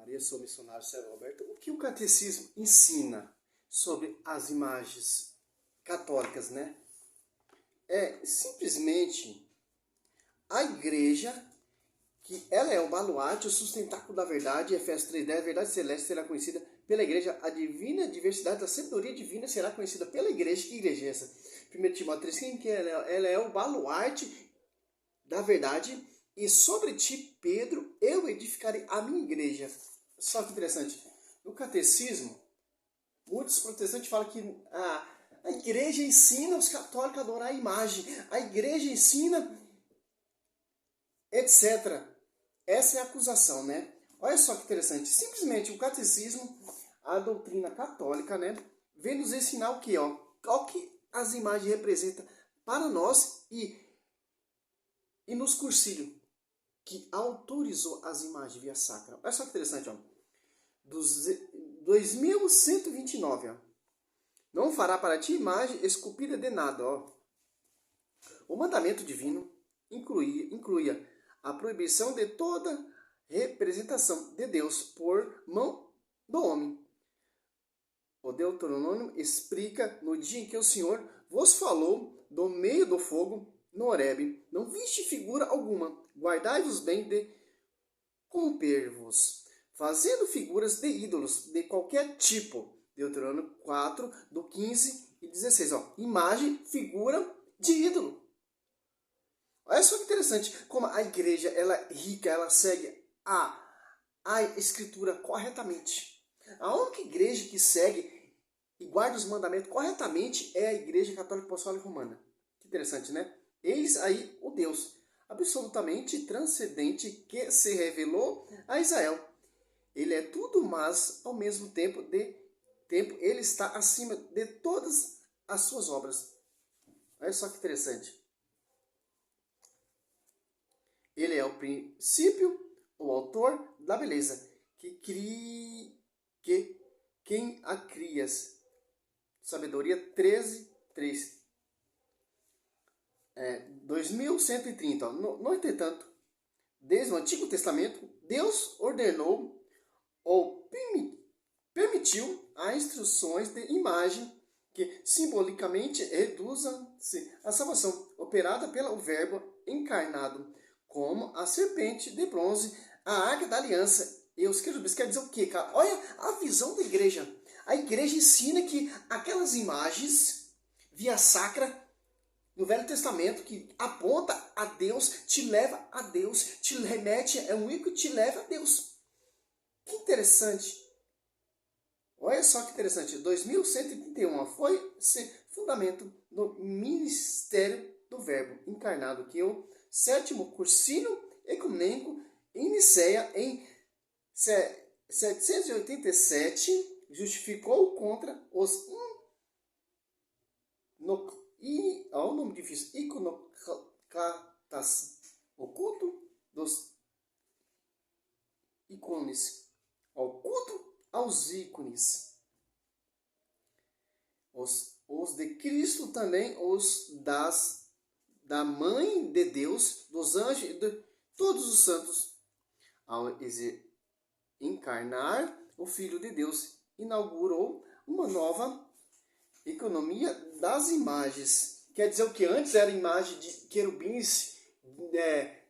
Maria, sou missionário Sérgio Roberto. O que o catecismo ensina sobre as imagens católicas, né? É simplesmente a igreja, que ela é o baluarte, o sustentáculo da verdade, Efésios 3:10, a verdade celeste será conhecida pela igreja, a divina diversidade da sabedoria divina será conhecida pela igreja. Que igreja é essa? 1 Timóteo 3, quem que ela é o baluarte da verdade, e sobre ti, Pedro, eu edificarei a minha igreja. Só que interessante, no catecismo, muitos protestantes falam que a igreja ensina os católicos a adorar a imagem, a igreja ensina, etc. Essa é a acusação, né? Olha só que interessante, simplesmente o catecismo, a doutrina católica, né, vem nos ensinar o que, ó, o que as imagens representam para nós e nos cursilhos, que autorizou as imagens via sacra. Olha só que interessante, ó. 2129, ó. Não fará para ti imagem esculpida de nada, ó. O mandamento divino incluía a proibição de toda representação de Deus por mão do homem. O Deuteronômio explica no dia em que o Senhor vos falou do meio do fogo no Horebe, não viste figura alguma, guardai-vos bem de corromper-vos, fazendo figuras de ídolos de qualquer tipo. Deuteronômio 4, do 15 e 16. Ó. Imagem, figura de ídolo. Olha só que interessante, como a igreja ela é rica, ela segue a escritura corretamente. A única igreja que segue e guarda os mandamentos corretamente é a Igreja Católica Apostólica Romana. Que interessante, né? Eis aí o Deus absolutamente transcendente que se revelou a Israel. Ele é tudo, mas ao mesmo tempo ele está acima de todas as suas obras. Olha só que interessante. Ele é o princípio, o autor da beleza, quem a crias. Sabedoria 13, 3. 2130. No entretanto, desde o Antigo Testamento, Deus ordenou ou permitiu as instruções de imagem que simbolicamente reduzam-se à salvação, operada pelo Verbo encarnado, como a serpente de bronze, a arca da aliança e os querubins. Quer dizer o quê, cara? Olha a visão da igreja. A igreja ensina que aquelas imagens via sacra no Velho Testamento que aponta a Deus, te leva a Deus, te remete, é um ícone que te leva a Deus. Que interessante. Olha só que interessante. 2131 foi esse fundamento do ministério do Verbo encarnado, que é o 7º Concílio Ecumênico em Nicéia em 787 justificou contra os olha o nome difícil, iconoclastas, o culto dos ícones, o culto aos ícones. Os de Cristo também, os da Mãe de Deus, dos anjos, de todos os santos, ao encarnar o Filho de Deus, inaugurou uma nova economia das imagens. Quer dizer o que? Antes era imagem de querubins,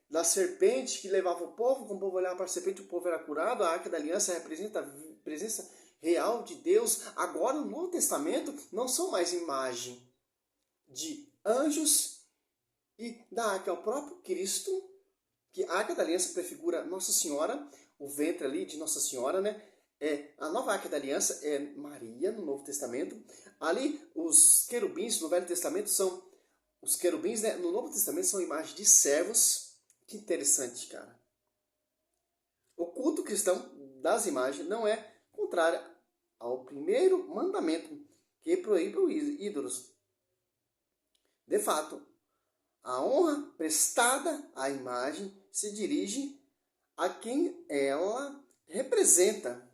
da serpente que levava o povo, quando o povo olhava para a serpente, o povo era curado. A Arca da Aliança representa a presença real de Deus. Agora, no Novo Testamento, não são mais imagem de anjos e da Arca, é o próprio Cristo, que a Arca da Aliança prefigura Nossa Senhora, o ventre ali de Nossa Senhora, né? A nova Arca da Aliança é Maria, no Novo Testamento. Ali, os querubins no Velho Testamento são... Os querubins, né, no Novo Testamento são imagens de servos. Que interessante, cara. O culto cristão das imagens não é contrário ao primeiro mandamento, que proíbe os ídolos. De fato, a honra prestada à imagem se dirige a quem ela representa.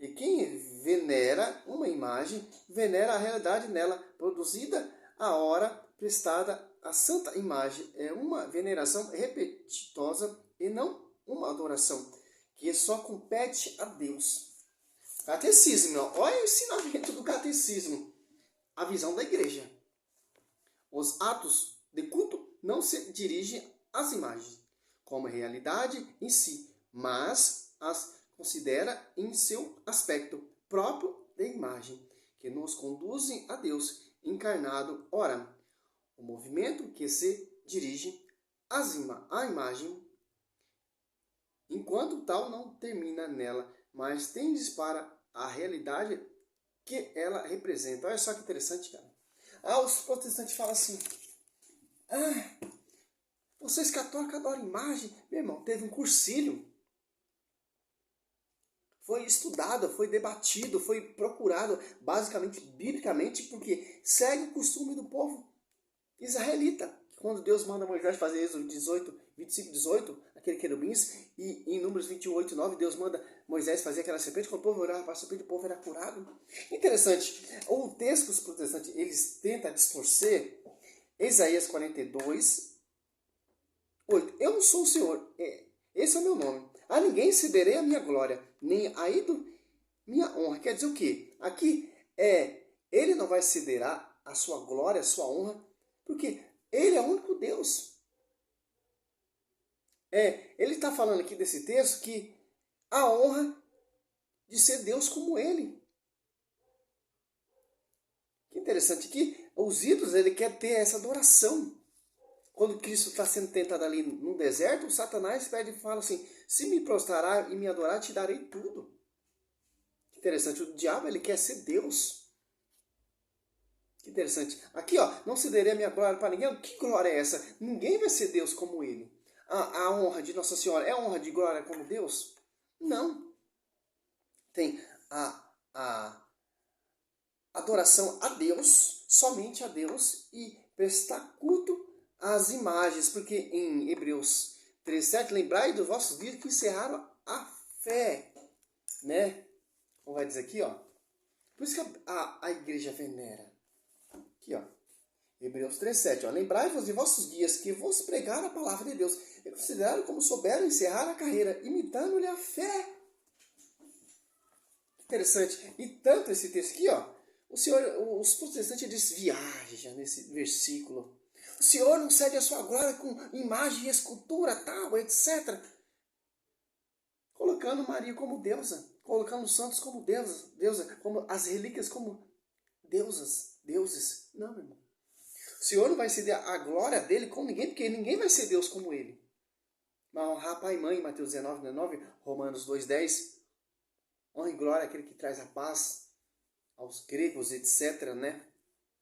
E quem venera uma imagem, venera a realidade nela, produzida a hora prestada à santa imagem. É uma veneração repetitosa e não uma adoração. que só compete a Deus. Catecismo, ó. Olha o ensinamento do catecismo. A visão da igreja. Os atos de culto não se dirigem às imagens como realidade em si, mas as considera em seu aspecto próprio de imagem, que nos conduzem a Deus encarnado. Ora, o movimento que se dirige à imagem, enquanto tal, não termina nela, mas tende para a realidade que ela representa. Olha só que interessante, cara. Os protestantes falam assim: vocês católicos adoram imagem. Meu irmão, teve um cursilho. Foi estudado, foi debatido, foi procurado, basicamente, biblicamente, porque segue o costume do povo israelita. Quando Deus manda Moisés fazer Êxodo 18, 25, 18, aquele querubins, e em Números 28, 9, Deus manda Moisés fazer aquela serpente, quando o povo orava para a serpente, o povo era curado. Interessante, o texto que os protestantes eles tentam distorcer, Isaías 42, 8. Eu não sou o Senhor, esse é o meu nome. A ninguém cederei a minha glória, nem a ídolo minha honra. Quer dizer o quê? Aqui ele não vai ceder a sua glória, a sua honra, porque ele é o único Deus. Ele está falando aqui desse texto que a honra de ser Deus como ele. Que interessante que os ídolos, ele quer ter essa adoração. Quando Cristo está sendo tentado ali no deserto, o Satanás pede e fala assim: se me prostrar e me adorar, te darei tudo. Que interessante, o diabo ele quer ser Deus. Que interessante. Aqui, ó, não cederei a minha glória para ninguém. Que glória é essa? Ninguém vai ser Deus como ele. A honra de Nossa Senhora é honra de glória como Deus? Não. Tem a adoração a Deus, somente a Deus, e prestar culto às imagens, porque em Hebreus 3,7, lembrai dos vossos dias que encerraram a fé, né? Como vai dizer aqui, ó. Por isso que a igreja venera. Aqui, ó. Hebreus 3,7, ó. Lembrai-vos de vossos guias que vos pregaram a palavra de Deus e consideraram como souberam encerrar a carreira, imitando-lhe a fé. Interessante. E tanto esse texto aqui, ó. Os protestantes desviajam nesse versículo. O Senhor não cede a sua glória com imagem e escultura, tal, etc. Colocando Maria como deusa. Colocando os santos como deusa, como as relíquias como deuses. Não, meu irmão. O Senhor não vai ceder a glória dele com ninguém, porque ninguém vai ser Deus como ele. Mas honrar pai e mãe, Mateus 19, 9, Romanos 2,10. Honra e glória àquele que traz a paz aos gregos, etc., né?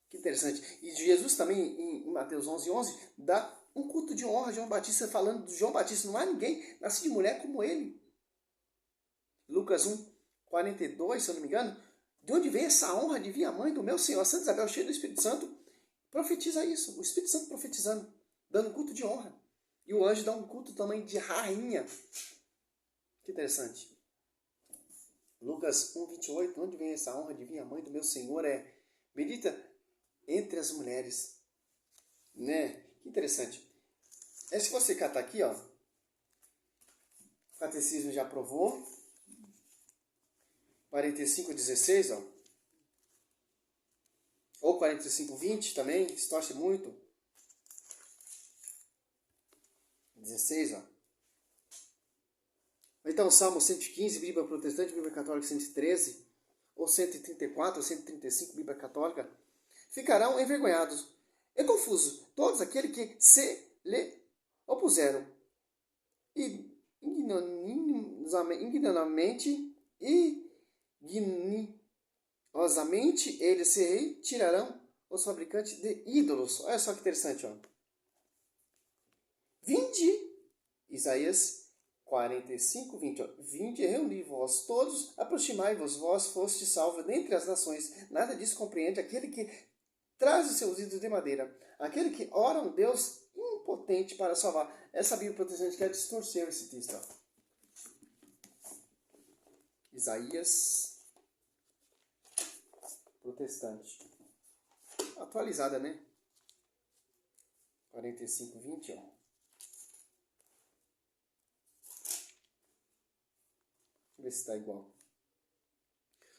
Que interessante. E Jesus também, em Mateus 11, dá um culto de honra a João Batista, falando de João Batista. Não há ninguém nascido de mulher como ele. Lucas 1, 42, se eu não me engano. De onde vem essa honra de vir a mãe do meu Senhor, Santa Isabel, cheia do Espírito Santo? Profetiza isso. O Espírito Santo profetizando, dando culto de honra. E o anjo dá um culto também de rainha. Que interessante. Lucas 1, 28. Onde vem essa honra de vir a mãe do meu Senhor? Bendita entre as mulheres, né? Que interessante. Se você catar aqui, ó, o catecismo já provou, 45:16, ó, ou 45:20 também, distorce muito. 16, ó. Então, Salmo 115, Bíblia Protestante, Bíblia Católica 113, ou 134, ou 135, Bíblia Católica, ficarão envergonhados e confusos todos aqueles que se lhe opuseram. E ignominiosamente eles se retirarão os fabricantes de ídolos. Olha só que interessante, ó. Vinde, Isaías 45:20, ó. Vinde, reuni-vos todos, aproximai-vos, vós foste salvos dentre as nações. Nada disso compreende aquele que traz os seus ídolos de madeira, aquele que ora um Deus impotente para salvar. Essa Bíblia protestante quer distorcer esse texto, ó. Isaías protestante. Atualizada, né? 45:20, ó. ver se está igual.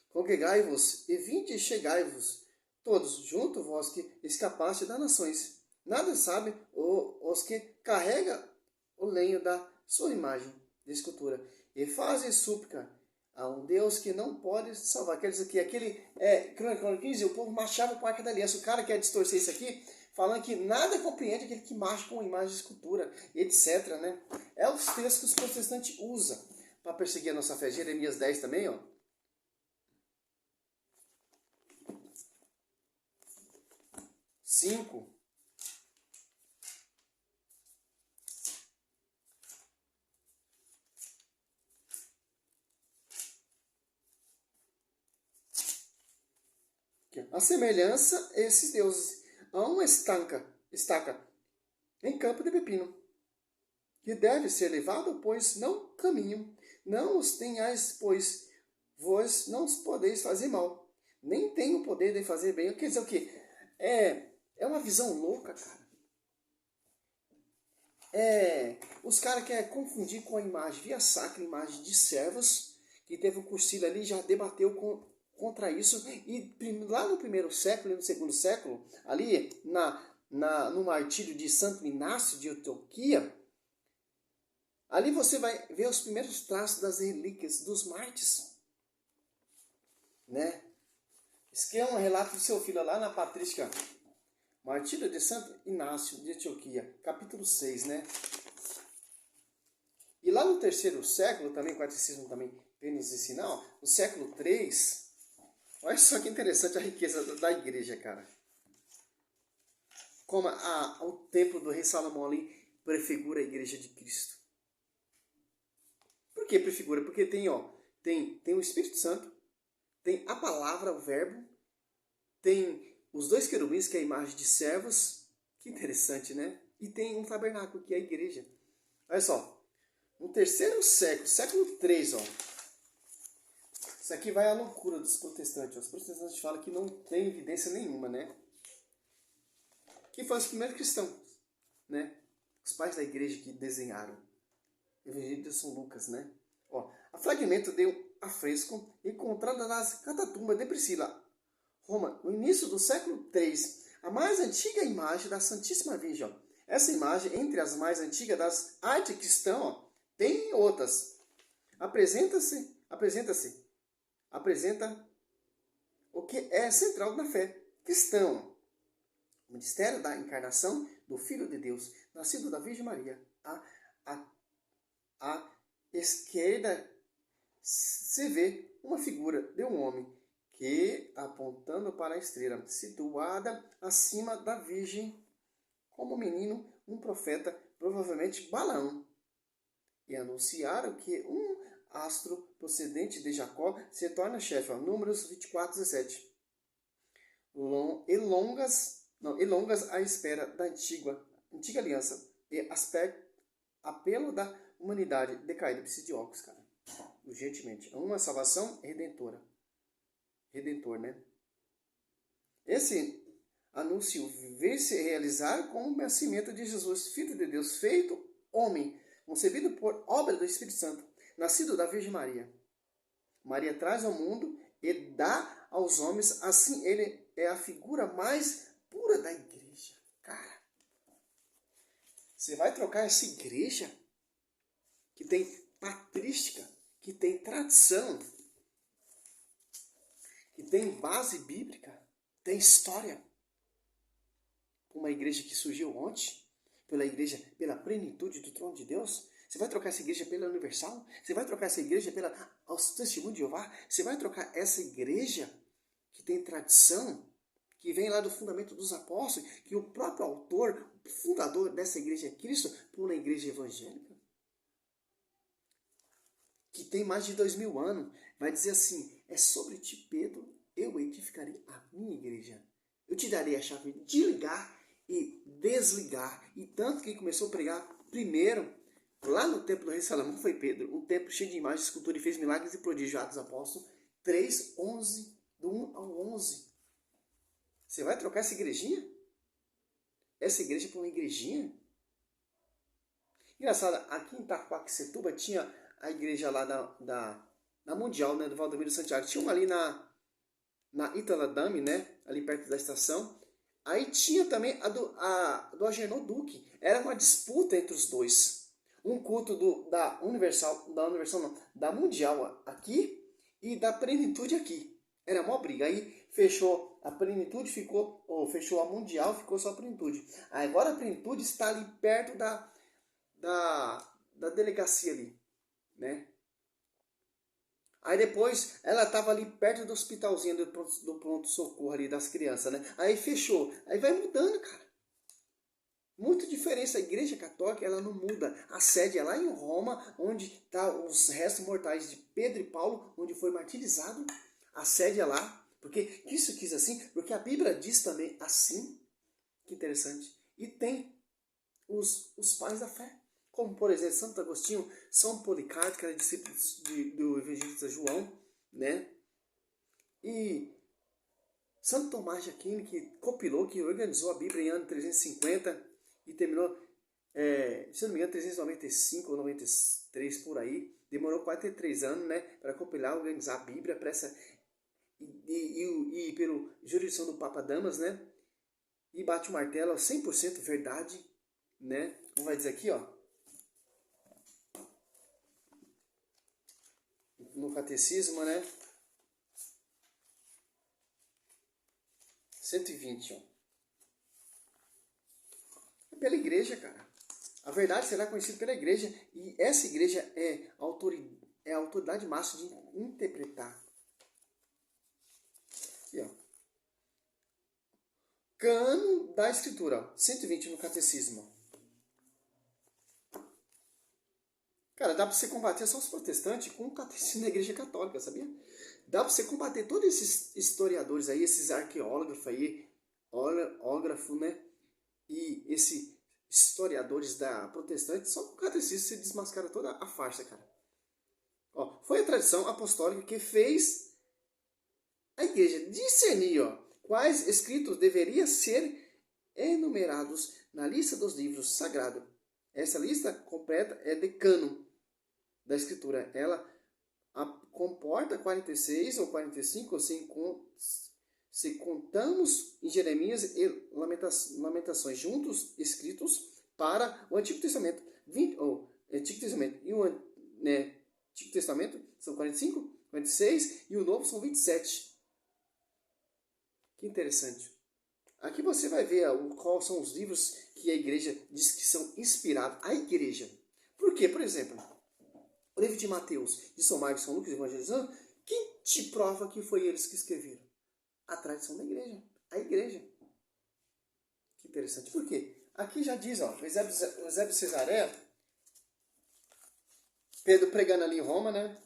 Congregai-vos e vinde e chegai-vos, todos junto vós que escapaste das nações. Nada sabe os que carrega o lenho da sua imagem de escultura e fazem súplica a um Deus que não pode salvar. Quer dizer que aquele Crônica 15, o povo marchava com a Arca da Aliança. O cara quer distorcer isso aqui, falando que nada compreende aquele que marcha com imagem de escultura, etc. Né? É os textos que os protestantes usam para perseguir a nossa fé. Jeremias 10 também, ó. 5. A semelhança a esses deuses, há uma estaca em campo de pepino, que deve ser levado, pois não caminham. Não os tenhais, pois vós não os podeis fazer mal, nem tem o poder de fazer bem. Quer dizer o quê? É uma visão louca, cara. Os caras querem confundir com a imagem via sacra, imagem de servos, que teve um cursilho ali, já debateu contra isso. E lá no primeiro século e no segundo século, ali no martírio de Santo Inácio de Antioquia, ali você vai ver os primeiros traços das relíquias dos mártires. Né? Isso aqui é um relato do seu filho lá na patrística. Martírio de Santo Inácio de Antioquia, capítulo 6, né? E lá no terceiro século, também o catecismo também vem nos ensinar, ó, no século 3, olha só que interessante a riqueza da igreja, cara. Como o templo do rei Salomão ali prefigura a igreja de Cristo. Por que prefigura? Porque tem o Espírito Santo, tem a palavra, o verbo, tem os dois querubins, que é a imagem de servos, que interessante, né? E tem um tabernáculo, que é a igreja. Olha só, no terceiro século, século 3, ó. Isso aqui vai à loucura dos protestantes. Os protestantes falam que não tem evidência nenhuma, né? Que foram os primeiros cristãos, né? Os pais da igreja que desenharam. Evangelho de São Lucas, né? Ó, a fragmento de um afresco encontrado nas catatumbas de Priscila, Roma, no início do século 3, a mais antiga imagem da Santíssima Virgem. Ó. Essa imagem, entre as mais antigas das artes que estão, ó, tem outras. Apresenta o que é central na fé cristã. O mistério da encarnação do Filho de Deus, nascido da Virgem Maria. À esquerda se vê uma figura de um homem que, apontando para a estrela, situada acima da Virgem, como menino, um profeta, provavelmente Balaão, e anunciaram que um astro procedente de Jacó se torna chefe. Números 24, 17. E longas à espera da antiga aliança e apelo da humanidade decaída. Preciso de óculos, cara. Urgentemente. Uma salvação redentora. Redentor, né? Esse anúncio veio se realizar com o nascimento de Jesus, Filho de Deus, feito homem, concebido por obra do Espírito Santo, nascido da Virgem Maria. Maria traz ao mundo e dá aos homens, assim ele é a figura mais pura da igreja. Cara, você vai trocar essa igreja que tem patrística, que tem tradição, que tem base bíblica, tem história, uma igreja que surgiu ontem, pela plenitude do trono de Deus? Você vai trocar essa igreja pela universal? Você vai trocar essa igreja aos testemunhos de Jeová? Você vai trocar essa igreja que tem tradição, que vem lá do fundamento dos apóstolos, que o próprio autor, o fundador dessa igreja é Cristo, por uma igreja evangélica? Que tem mais de 2000 anos, vai dizer assim: é sobre ti, Pedro, eu edificarei a minha igreja. Eu te darei a chave de ligar e desligar. E tanto quem começou a pregar primeiro, lá no templo do rei Salomão, foi Pedro. Um templo cheio de imagens, escultura, e fez milagres e prodígios. Atos dos Apóstolos 3, 11, do 1 ao 11. Você vai trocar essa igrejinha? Essa igreja por uma igrejinha? Engraçado, aqui em Itaquaquecetuba tinha a igreja lá na Mundial, né, do Valdomiro Santiago. Tinha uma ali na Ítala Dami, né, ali perto da estação. Aí tinha também a do Agenor Duque. Era uma disputa entre os dois. Um culto da Universal não, da Mundial aqui e da Plenitude aqui. Era uma briga. Aí fechou a Plenitude, fechou a Mundial, ficou só a Plenitude. Agora a Plenitude está ali perto da delegacia ali, né? Aí depois ela estava ali perto do hospitalzinho do pronto-socorro ali das crianças, né? Aí fechou. Aí vai mudando, cara. Muita diferença. A Igreja Católica, ela não muda. A sede é lá em Roma, onde está os restos mortais de Pedro e Paulo, onde foi martirizado. A sede é lá. Porque isso quis assim? Porque a Bíblia diz também assim. Que interessante. E tem os pais da fé. Como, por exemplo, Santo Agostinho, São Policarpo, que era discípulo do evangelista João, né? E Santo Tomás de Aquino, que compilou, que organizou a Bíblia em ano 350 e terminou, se não me engano, 395 ou 93 por aí. Demorou 43 anos, né, para compilar, organizar a Bíblia para essa e pelo jurisdição do Papa Damas, né? E bate o martelo, 100% verdade, né? Como vai dizer aqui, ó, no catecismo, né? 120, ó. É pela igreja, cara. A verdade será conhecida pela igreja. E essa igreja é a autoridade máxima de interpretar. Aqui, ó. Cano da Escritura, ó. 120 no catecismo. Cara, dá para você combater só os protestantes com o catecismo da igreja católica, sabia? Dá para você combater todos esses historiadores aí, esses arqueólogos aí, ógrafo, né? E esses historiadores da protestante, só com o catecismo você desmascara toda a farsa, cara. Ó, foi a tradição apostólica que fez a igreja discernir, ó, quais escritos deveriam ser enumerados na lista dos livros sagrados. Essa lista completa é de cânon da escritura. Ela comporta 46 ou 45, ou se contamos em Jeremias e Lamentações juntos escritos para o Antigo Testamento. Antigo Testamento e o Antigo Testamento são 45, 46 e o Novo são 27. Que interessante. Aqui você vai ver quais são os livros que a igreja diz que são inspirados. A igreja. Por quê? Por exemplo, o livro de Mateus, de São Marcos, São Lucas, evangelizando, quem te prova que foi eles que escreveram? A tradição da igreja. A igreja. Que interessante. Por quê? Aqui já diz, ó, Eusébio Cesareia, Pedro pregando ali em Roma, né?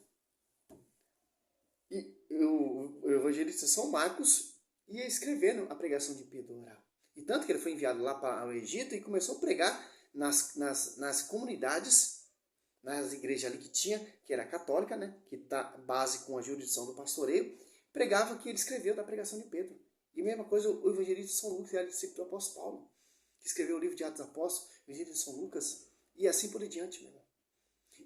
E o evangelista São Marcos ia escrevendo a pregação de Pedro oral. E tanto que ele foi enviado lá para o Egito e começou a pregar nas comunidades, nas igrejas ali que tinha, que era católica, né? Que está base com a jurisdição do pastoreio, pregava que ele escreveu da pregação de Pedro. E a mesma coisa o evangelista São Lucas, que era discípulo do apóstolo Paulo, que escreveu o livro de Atos dos Apóstolos, o evangelho de São Lucas, e assim por diante, meu irmão.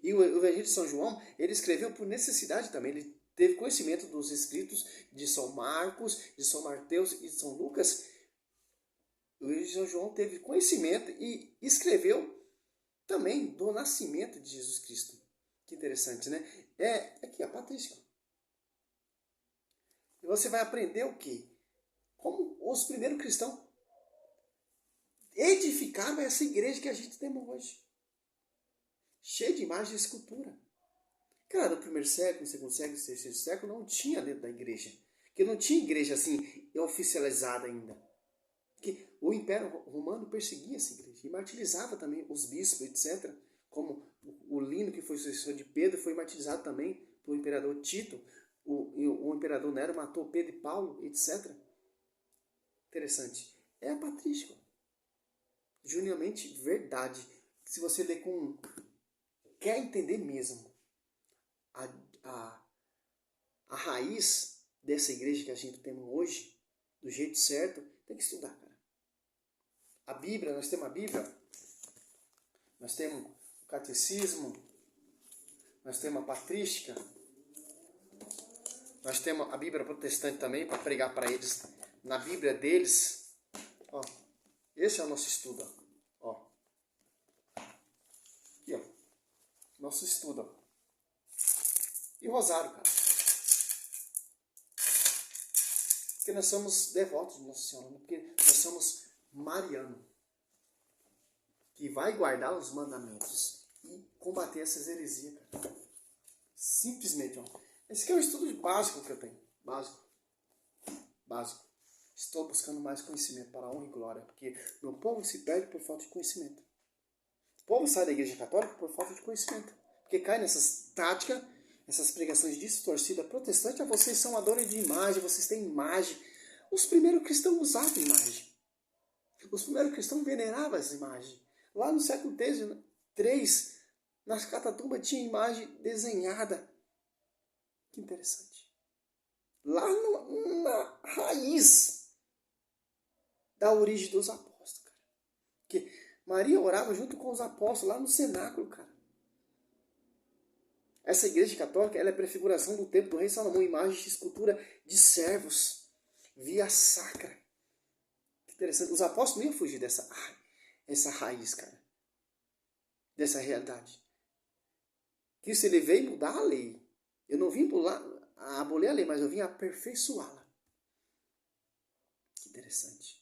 E o evangelho de São João, ele escreveu por necessidade também, ele teve conhecimento dos escritos de São Marcos, de São Mateus e de São Lucas. O evangelho de São João teve conhecimento e escreveu também do nascimento de Jesus Cristo. Que interessante, né? É aqui, a patrística. E você vai aprender o quê? Como os primeiros cristãos edificaram essa igreja que a gente tem hoje. Cheia de imagens e escultura. Cara, no primeiro século, no segundo século, no terceiro século, não tinha dentro da igreja. Porque não tinha igreja assim, oficializada ainda. Porque o Império Romano perseguia essa igreja e martirizava também os bispos, etc. Como o Lino, que foi sucessor de Pedro, foi martirizado também pelo imperador Tito. O imperador Nero matou Pedro e Paulo, etc. Interessante. É a patrística. Genuinamente verdade. Se você ler com... Quer entender mesmo a raiz dessa igreja que a gente tem hoje, do jeito certo, tem que estudar, cara. A Bíblia, nós temos a Bíblia, nós temos o catecismo, nós temos a patrística, Nós temos a Bíblia protestante também, para pregar para eles. Na Bíblia deles, ó, esse é o nosso estudo, ó. Aqui, ó. Nosso estudo, ó. E o rosário, cara. Porque nós somos devotos de Nossa Senhora, porque nós somos mariano, que vai guardar os mandamentos e combater essas heresias, cara. Simplesmente, ó. Esse aqui é o estudo básico que eu tenho. Básico. Estou buscando mais conhecimento para a honra e glória, porque meu povo se perde por falta de conhecimento. O povo sai da igreja católica por falta de conhecimento, porque cai nessas táticas, essas pregações distorcidas. Protestante, vocês são adoradores de imagem, vocês têm imagem. Os primeiros cristãos usavam imagem. Os primeiros cristãos veneravam as imagens. Lá no século III, nas catatumbas tinha imagem desenhada. Que interessante. Lá na raiz da origem dos apóstolos, cara. Porque Maria orava junto com os apóstolos lá no cenáculo, cara. Essa igreja católica, ela é prefiguração do templo do rei Salomão, imagem de escultura de servos, via sacra. Que interessante. Os apóstolos não iam fugir essa raiz, cara. Dessa realidade. Cristo, ele veio mudar a lei. Eu não vim abolir a lei, mas eu vim aperfeiçoá-la. Que interessante.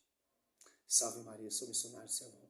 Salve Maria, sou missionário do Senhor.